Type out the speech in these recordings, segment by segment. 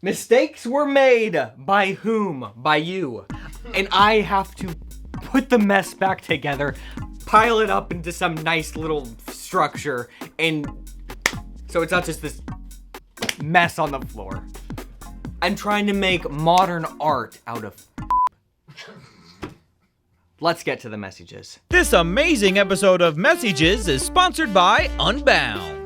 Mistakes were made. By whom? By you. And I have to put the mess back together, pile it up into some nice little structure, and so it's not just this mess on the floor. I'm trying to make modern art out of Let's get to the messages. This amazing episode of Messyges is sponsored by Unbound.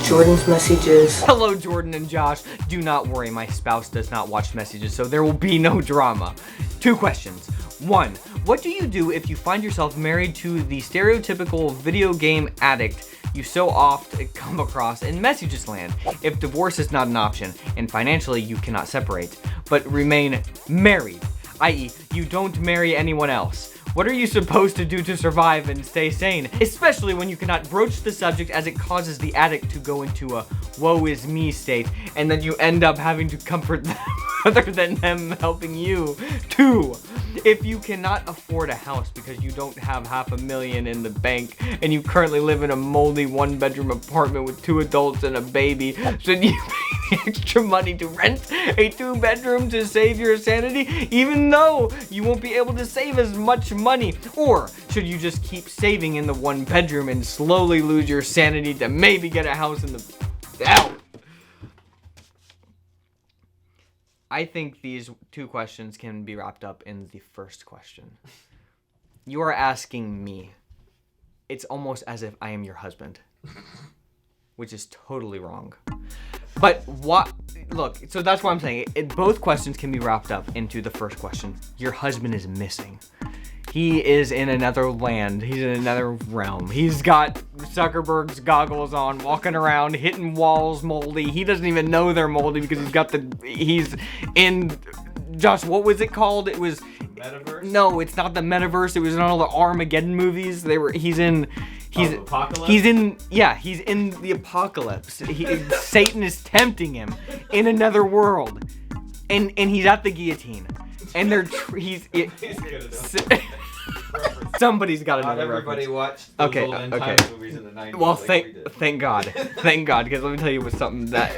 Jordan's messages. Hello, Jordan and Josh. Do not worry, my spouse does not watch Messyges, so there will be no drama. 2 questions. 1, what do you do if you find yourself married to the stereotypical video game addict you so often come across in Messyges land? If divorce is not an option, and financially you cannot separate, but remain married, i.e., you don't marry anyone else. What are you supposed to do to survive and stay sane? Especially when you cannot broach the subject as it causes the addict to go into a woe is me state, and then you end up having to comfort them other than them helping you. 2, if you cannot afford a house because you don't have $500,000 in the bank and you currently live in a moldy 1-bedroom apartment with 2 adults and a baby, should you pay the extra money to rent a 2-bedroom to save your sanity, even though you won't be able to save as much money? Or should you just keep saving in the 1-bedroom and slowly lose your sanity to maybe get a house in the out? I think these 2 questions can be wrapped up in the first question. You are asking me. It's almost as if I am your husband, which is totally wrong. But what? Look, so that's what I'm saying. Both questions can be wrapped up into the first question. Your husband is missing. He is in another land. He's in another realm. He's got Zuckerberg's goggles on, walking around, hitting walls moldy. He doesn't even know they're moldy because he's in, Josh, what was it called? It was Metaverse? No, it's not the metaverse. It was in all the Armageddon movies. He's in Apocalypse? he's in the apocalypse. Satan is tempting him in another world. And he's at the guillotine. And somebody's got another everybody reference. watched those old end times movies in the 90s. Well, like we did. thank God, because let me tell you what's something that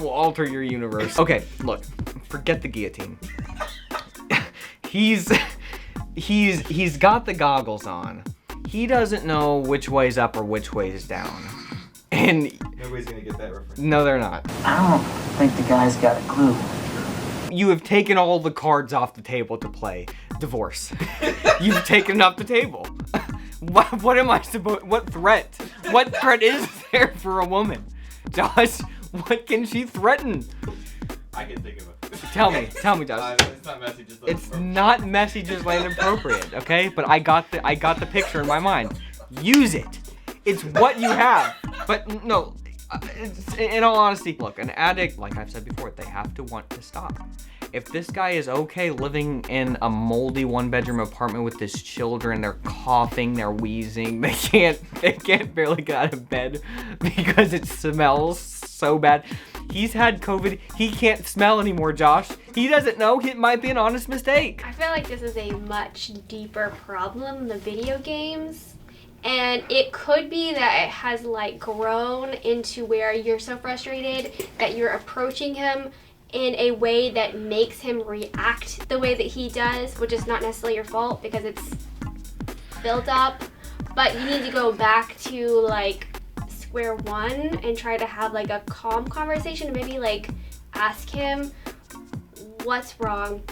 will alter your universe. Okay, look, forget the guillotine. He's got the goggles on. He doesn't know which way's up or which way's down. And Nobody's gonna get that reference. no, they're not. I don't think the guy's got a clue. You have taken all the cards off the table to play divorce. You've taken off the table. What am I supposed? What threat is there for a woman? Josh, what can she threaten? I can think of it. Tell me, Josh. It's not messy, just It's not messy, just land appropriate, okay? But I got the picture in my mind. Use it. It's what you have. But no, in all honesty, look, an addict, like I've said before, they have to want to stop. If this guy is okay living in a moldy 1-bedroom apartment with his children, they're coughing, they're wheezing, they can't barely get out of bed because it smells so bad. He's had COVID. He can't smell anymore, Josh. He doesn't know. It might be an honest mistake. I feel like this is a much deeper problem than video games. And it could be that it has like grown into where you're so frustrated that you're approaching him in a way that makes him react the way that he does, which is not necessarily your fault because it's built up. But you need to go back to like square one and try to have like a calm conversation. Maybe like ask him what's wrong.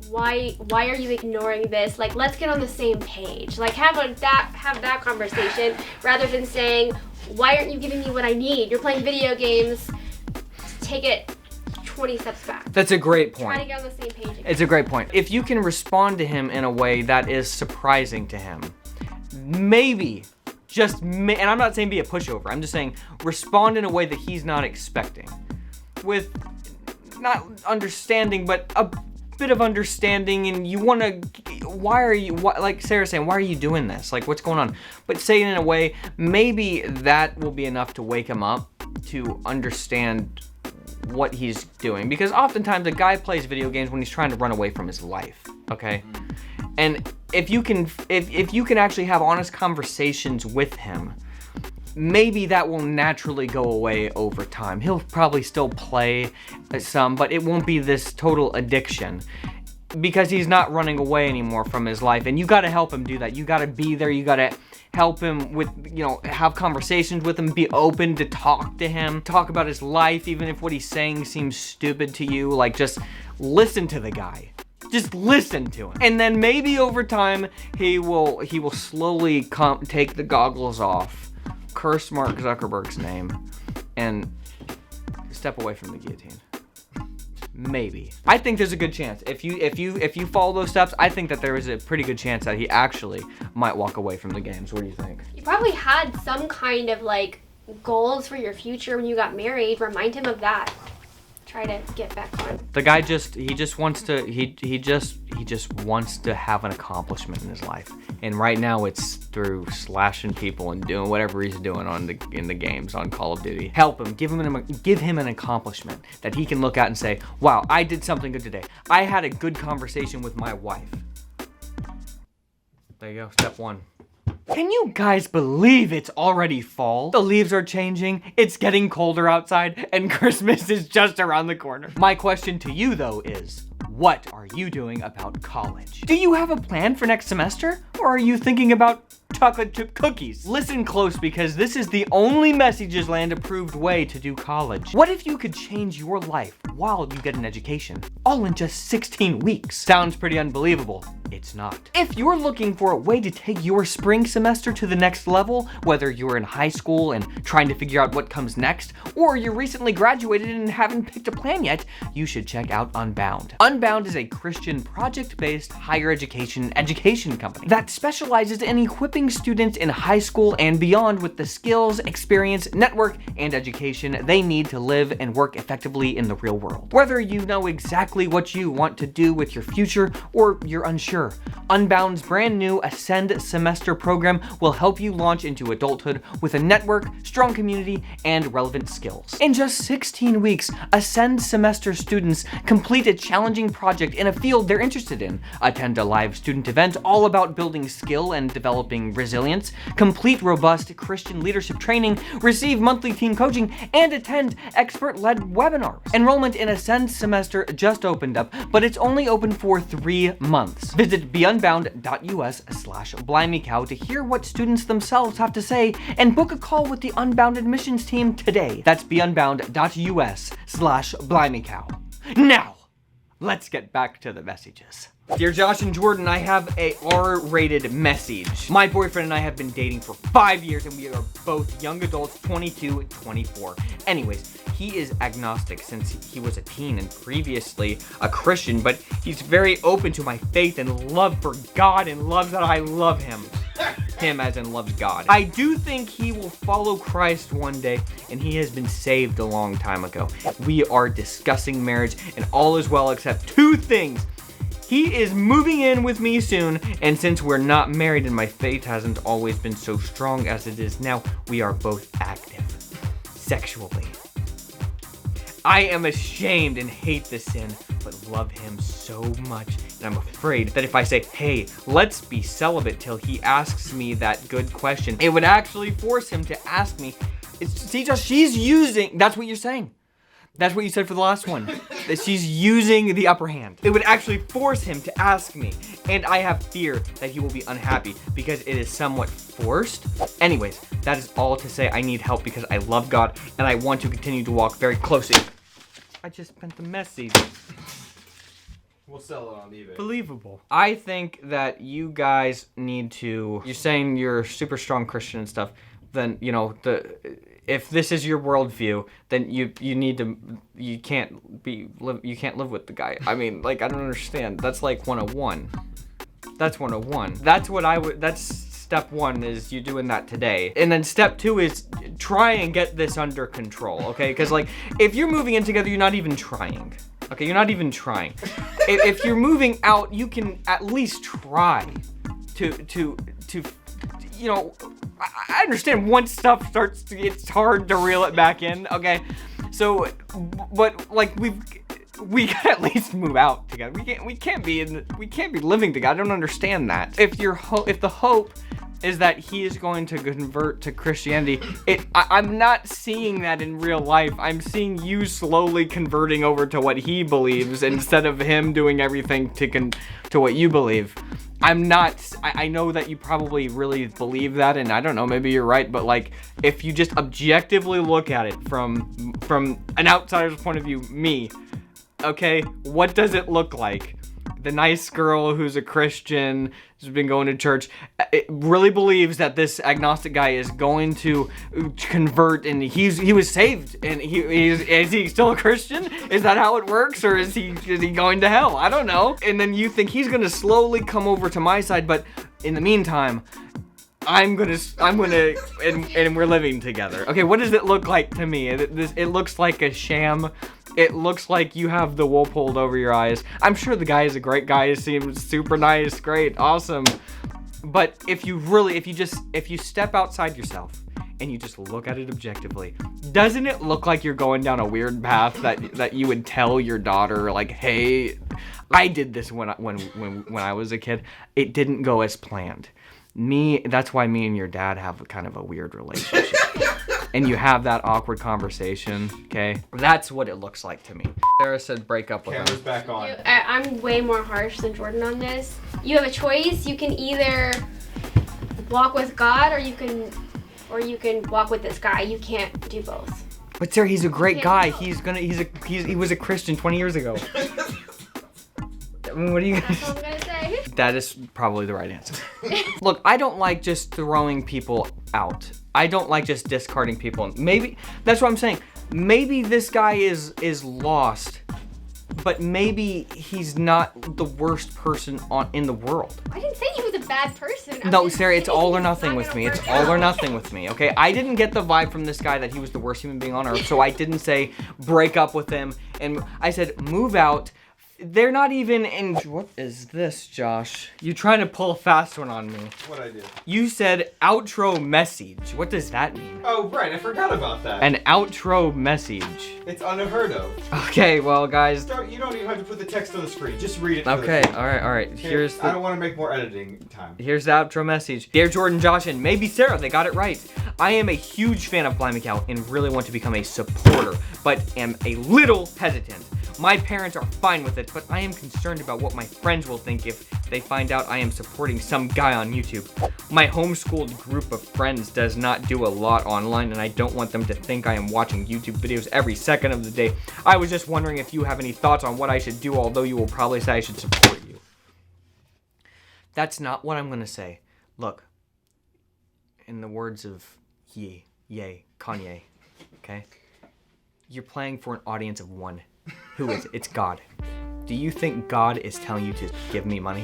Why are you ignoring this? Like, let's get on the same page. Like, have that conversation rather than saying, why aren't you giving me what I need? You're playing video games. Take it 20 steps back. That's a great point. Try to get on the same page again. It's a great point. If you can respond to him in a way that is surprising to him, maybe, and I'm not saying be a pushover, I'm just saying respond in a way that he's not expecting. With not understanding, but a bit of understanding, and you want to, like Sarah's saying, why are you doing this? Like, what's going on? But say it in a way, maybe that will be enough to wake him up to understand what he's doing. Because oftentimes a guy plays video games when he's trying to run away from his life, okay? And if you can actually have honest conversations with him, maybe that will naturally go away over time. He'll probably still play some, but it won't be this total addiction because he's not running away anymore from his life. And you got to help him do that. You got to be there. You got to help him with, have conversations with him, be open to talk to him, talk about his life, even if what he's saying seems stupid to you. Like, just listen to the guy. Just listen to him. And then maybe over time, he will slowly take the goggles off, curse Mark Zuckerberg's name, and step away from the guillotine. Maybe. I think there's a good chance. If you follow those steps, I think that there is a pretty good chance that he actually might walk away from the games. What do you think? You probably had some kind of like goals for your future when you got married. Remind him of that. Try to get back on. The guy just wants to have an accomplishment in his life. And right now it's through slashing people and doing whatever he's doing in the games on Call of Duty. Help him, give him an accomplishment that he can look at and say, wow, I did something good today. I had a good conversation with my wife. There you go, step one. Can you guys believe it's already fall? The leaves are changing, it's getting colder outside, and Christmas is just around the corner. My question to you though is, what are you doing about college? Do you have a plan for next semester? Or are you thinking about chocolate chip cookies? Listen close, because this is the only Messyges Land approved way to do college. What if you could change your life while you get an education? All in just 16 weeks. Sounds pretty unbelievable. It's not. If you're looking for a way to take your spring semester to the next level, whether you're in high school and trying to figure out what comes next, or you're recently graduated and haven't picked a plan yet, you should check out Unbound. Unbound is a Christian project-based higher education company that specializes in equipping students in high school and beyond with the skills, experience, network, and education they need to live and work effectively in the real world. Whether you know exactly what you want to do with your future or you're unsure, Unbound's brand new Ascend semester program will help you launch into adulthood with a network, strong community, and relevant skills. In just 16 weeks, Ascend semester students complete a challenging project in a field they're interested in, attend a live student event all about building skill and developing resilience, complete robust Christian leadership training, receive monthly team coaching, and attend expert-led webinars. Enrollment in Ascend semester just opened up, but it's only open for 3 months. Visit beunbound.us/BlimeyCow to hear what students themselves have to say and book a call with the Unbound admissions team today. That's beunbound.us/BlimeyCow. Now, let's get back to the messages. Dear Josh and Jordan, I have a R-rated message. My boyfriend and I have been dating for 5 years and we are both young adults, 22, 24. Anyways, he is agnostic since he was a teen and previously a Christian, but he's very open to my faith and love for God and loves that I love him. Him as in loves God. I do think he will follow Christ one day, and he has been saved a long time ago. We are discussing marriage and all is well except 2 things. He is moving in with me soon, and since we're not married and my faith hasn't always been so strong as it is now, we are both active sexually. I am ashamed and hate the sin, but love him so much, and I'm afraid that if I say, hey, let's be celibate till he asks me that good question, it would actually force him to ask me. She's using, that's what you're saying. That's what you said for the last one, that she's using the upper hand. It would actually force him to ask me, and I have fear that he will be unhappy because it is somewhat forced. Anyways, that is all to say I need help because I love God and I want to continue to walk very closely. I just spent the message. We'll sell it on eBay. Believable. I think that you guys need to, you're saying you're a super strong Christian and stuff, then, if this is your worldview, then you can't live with the guy. I mean, like, I don't understand. That's like 101. That's 101. That's step 1 is you doing that today. And then step 2 is try and get this under control, okay? Because, like, if you're moving in together, you're not even trying. Okay, you're not even trying. If you're moving out, you can at least try to I understand once stuff starts to, it's hard to reel it back in, okay? So, but like we gotta at least move out together. We can't be living together. I don't understand that. If the hope is that he is going to convert to Christianity. I'm not seeing that in real life. I'm seeing you slowly converting over to what he believes instead of him doing everything to what you believe. I know that you probably really believe that, and I don't know, maybe you're right, but like, if you just objectively look at it from an outsider's point of view, me, okay, what does it look like? The nice girl who's a Christian, who's been going to church, it really believes that this agnostic guy is going to convert, and he was saved, and is he still a Christian? Is that how it works, or is he going to hell? I don't know. And then you think he's gonna slowly come over to my side, but in the meantime, I'm gonna, and we're living together. Okay, what does it look like to me? It looks like a sham. It looks like you have the wool pulled over your eyes. I'm sure the guy is a great guy. He seems super nice, great, awesome. But if you step outside yourself and you just look at it objectively, doesn't it look like you're going down a weird path that you would tell your daughter, like, hey, I did this when I was a kid. It didn't go as planned. That's why me and your dad have kind of a weird relationship. And you have that awkward conversation, okay? That's what it looks like to me. Sarah said break up with him. Camera's back on. I'm way more harsh than Jordan on this. You have a choice. You can either walk with God or you can walk with this guy. You can't do both. But Sarah, he's a great guy. He was a Christian 20 years ago. I mean, what are you That's what I'm gonna say. That is probably the right answer. Look, I don't like just throwing people out. I don't like just discarding people. Maybe, that's what I'm saying. Maybe this guy is lost, but maybe he's not the worst person in the world. I didn't say he was a bad person. No, Sarah, it's all or nothing with me. It's all or nothing with me, okay? I didn't get the vibe from this guy that he was the worst human being on earth, so I didn't say break up with him. And I said move out. They're not even in... What is this, Josh? You trying to pull a fast one on me. What I did? You said outro message. What does that mean? Oh, right. I forgot about that. An outro message. It's unheard of. Okay, well, guys... You don't even have to put the text on the screen. Just read it. Okay, all right. Here's I don't want to make more editing time. Here's the outro message. Dear Jordan, Josh, and maybe Sarah, they got it right. I am a huge fan of Blimey Cow and really want to become a supporter, but am a little hesitant. My parents are fine with it, but I am concerned about what my friends will think if they find out I am supporting some guy on YouTube. My homeschooled group of friends does not do a lot online, and I don't want them to think I am watching YouTube videos every second of the day. I was just wondering if you have any thoughts on what I should do, although you will probably say I should support you. That's not what I'm going to say. Look, in the words of Kanye, okay? You're playing for an audience of one. Who is it? It's God. Do you think God is telling you to give me money?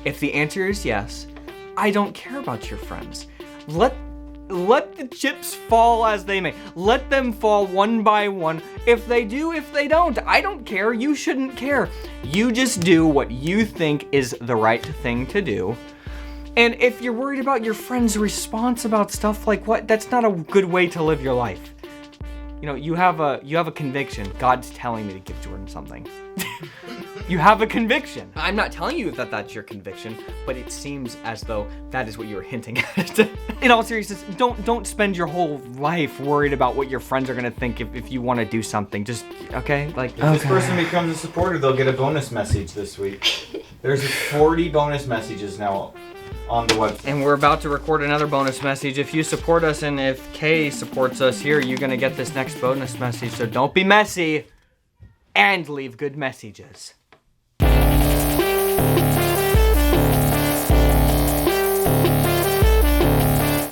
If the answer is yes, I don't care about your friends. Let the chips fall as they may. Let them fall one by one. If they do, if they don't, I don't care. You shouldn't care. You just do what you think is the right thing to do. And if you're worried about your friend's response about stuff like what, that's not a good way to live your life. You know, you have a conviction. God's telling me to give Jordan something. You have a conviction. I'm not telling you that that's your conviction, but it seems as though that is what you were hinting at. In all seriousness, don't spend your whole life worried about what your friends are gonna think if you want to do something. Just, okay? Like, if this person becomes a supporter, they'll get a bonus message this week. There's 40 bonus messages now on the website. And we're about to record another bonus message. If you support us and if Kay supports us here, you're gonna get this next bonus message. So don't be messy and leave good messages.